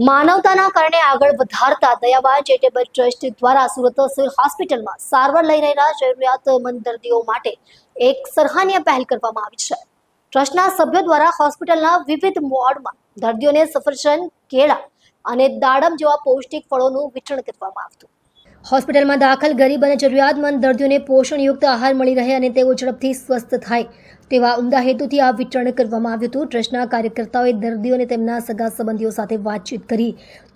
માનવતાના કારણે આગળ વધારતા દયાબા ચેરિટેબલ ટ્રસ્ટ દ્વારા સુરત સિવિલ હોસ્પિટલમાં સારવાર લઈ રહેલા જરૂરિયાતમંદ દર્દીઓ માટે એક સરાહનીય પહેલ કરવામાં આવી છે. ટ્રસ્ટના સભ્યો દ્વારા હોસ્પિટલના વિવિધ વોર્ડમાં દર્દીઓને સફરજન, કેળા અને દાડમ જેવા પૌષ્ટિક ફળોનું વિતરણ કરવામાં આવ્યું. હોસ્પિટલમાં દાખલ ગરીબ અને જરૂરિયાતમંદ દર્દીઓને પોષણયુક્ત આહાર મળી રહે અને તેઓ ઝડપથી સ્વસ્થ થાય તેવા ઉમદા હેતુથી આ વિતરણ કરવામાં આવ્યું હતું. ટ્રસ્ટના કાર્યકર્તાઓએ દર્દીઓ અને તેમના સગા સંબંધીઓ સાથે વાતચીત કરી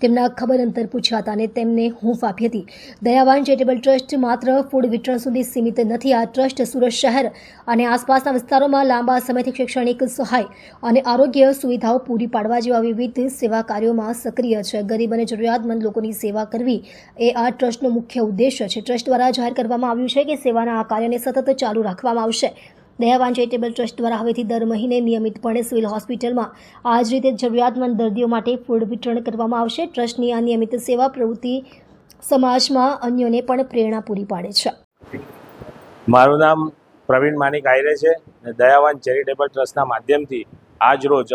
તેમના ખબર અંતર પૂછ્યા હતા અને તેમને હૂંફ આપી હતી. દયાવાન ચેરિટેબલ ટ્રસ્ટ માત્ર ફૂડ વિતરણ સુધી સીમિત નથી. આ ટ્રસ્ટ સુરત શહેર અને આસપાસના વિસ્તારોમાં લાંબા સમયથી શૈક્ષણિક સહાય અને આરોગ્ય સુવિધાઓ પૂરી પાડવા જેવા વિવિધ સેવા કાર્યોમાં સક્રિય છે. ગરીબ અને જરૂરિયાતમંદ લોકોની સેવા કરવી એ આ ટ્રસ્ટનો મુખ્ય ઉદ્દેશ્ય છે. ટ્રસ્ટ દ્વારા જાહેર કરવામાં આવ્યું છે કે સેવાના આ કાર્યને સતત ચાલુ રાખવામાં આવશે. દયાવાન ચેરિટેબલ ટ્રસ્ટ દ્વારા હવેથી દર મહિને નિયમિતપણે સિવિલ હોસ્પિટલમાં આ જ રીતે જરૂરિયાતમંદ દર્દીઓ માટે ફૂડ વિતરણ કરવામાં આવશે. ટ્રસ્ટની આ નિયમિત સેવા પ્રવૃત્તિ સમાજમાં અન્યોને પણ પ્રેરણા પૂરી પાડે છે. મારું નામ પ્રવીણ માનિક આયરે છે. દયાવાન ચેરિટેબલ ટ્રસ્ટના માધ્યમથી આજ રોજ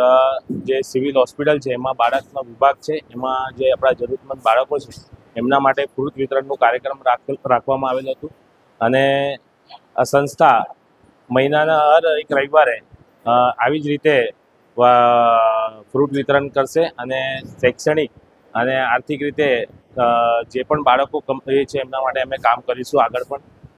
જે સિવિલ હોસ્પિટલ છે એમાં બાળકનો વિભાગ છે, એમાં જે આપણા જરૂરતમંદ બાળકો છે એમના માટે ફ્રૂટ વિતરણનું કાર્યક્રમ રાખવામાં આવેલ હતું. અને આ સંસ્થા મહિનાના હર એક રવિવારે આવી જ રીતે ફ્રૂટ વિતરણ કરશે અને શૈક્ષણિક અને આર્થિક રીતે જે પણ બાળકો એ છે એમના માટે અમે કામ કરીશું આગળ પણ.